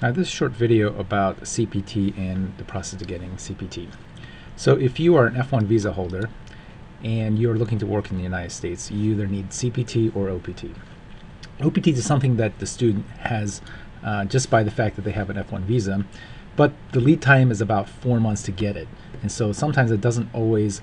This short video about CPT and the process of getting CPT. So if you are an F1 visa holder and you're looking to work in the United States, you either need CPT or OPT. OPT is something that the student has just by the fact that they have an F1 visa, but the lead time is about 4 months to get it. And so sometimes it doesn't always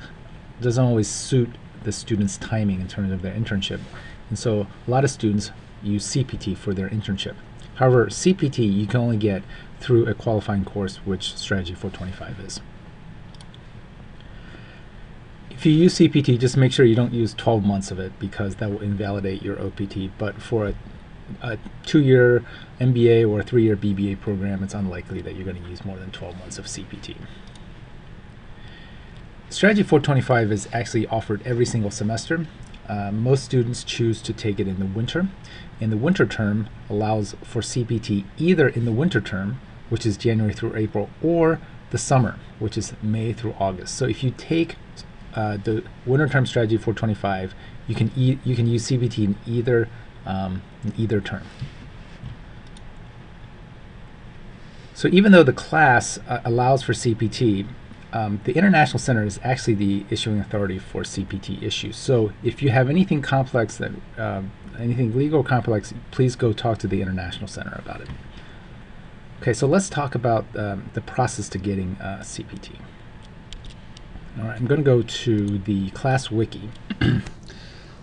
suit the student's timing in terms of their internship. And so a lot of students use CPT for their internship. However, CPT you can only get through a qualifying course, which Strategy 425 is. If you use CPT, just make sure you don't use 12 months of it because that will invalidate your OPT. But for a 2-year MBA or a 3-year BBA program, it's unlikely that you're going to use more than 12 months of CPT. Strategy 425 is actually offered every single semester. Most students choose to take it in the winter. And the winter term allows for CPT either in the winter term, which is January through April, or the summer, which is May through August. So if you take the winter term Strategy 425, you can use CPT in either term. So even though the class allows for CPT, the International Center is actually the issuing authority for CPT issues. So if you have anything complex, anything legal complex, please go talk to the International Center about it. Okay, so let's talk about the process to getting CPT. All right, I'm going to go to the class wiki.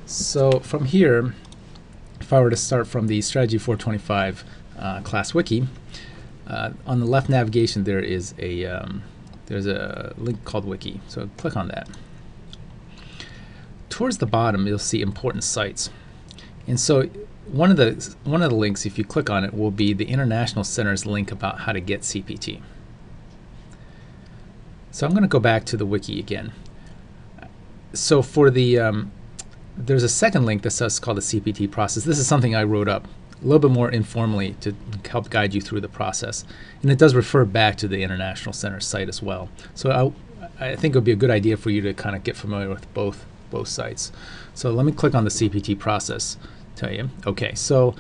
So from here, if I were to start from the Strategy 425 class wiki, on the left navigation there is there's a link called Wiki, so click on that. Towards the bottom, you'll see important sites, and so one of the links, if you click on it, will be the International Center's link about how to get CPT. So I'm going to go back to the wiki again. So for the there's a second link that says called the CPT process. This is something I wrote up a little bit more informally to help guide you through the process. And it does refer back to the International Center site as well. So I think it would be a good idea for you to kind of get familiar with both sites. So let me click on the CPT process, tell you. Okay, so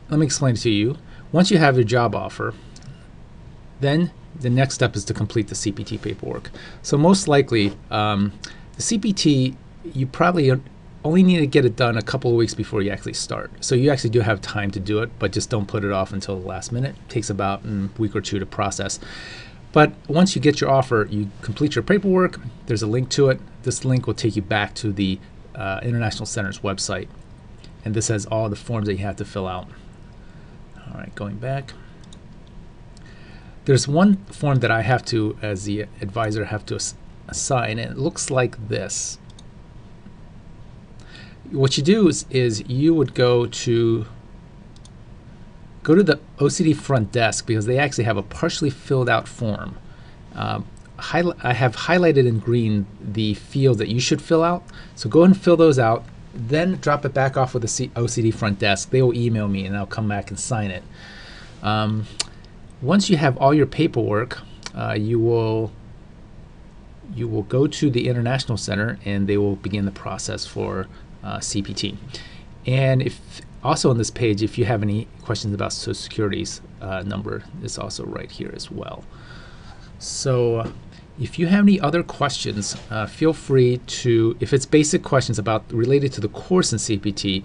let me explain it to you. Once you have your job offer, then the next step is to complete the CPT paperwork. So most likely, the CPT, you probably only need to get it done a couple of weeks before you actually start. So you actually do have time to do it, but just don't put it off until the last minute. It takes about a week or two to process. But once you get your offer, you complete your paperwork. There's a link to it. This link will take you back to the International Center's website. And this has all the forms that you have to fill out. All right, going back. There's one form that I have to, as the advisor, have to assign, and it looks like this. What you do is you would go to the OCD front desk because they actually have a partially filled out form. I have highlighted in green the field that you should fill out. So go ahead and fill those out, then drop it back off with the OCD front desk. They will email me and I'll come back and sign it. Once you have all your paperwork, you will go to the International Center and they will begin the process for CPT. And if also on this page, if you have any questions about Social Security's number, is also right here as well. So if you have any other questions, feel free to, if it's basic questions related to the course in CPT,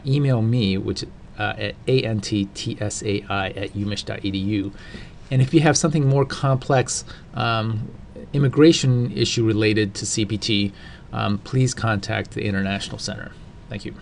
email me, which at anttSai@umich.edu. And if you have something more complex, immigration issue related to CPT, please contact the International Center. Thank you.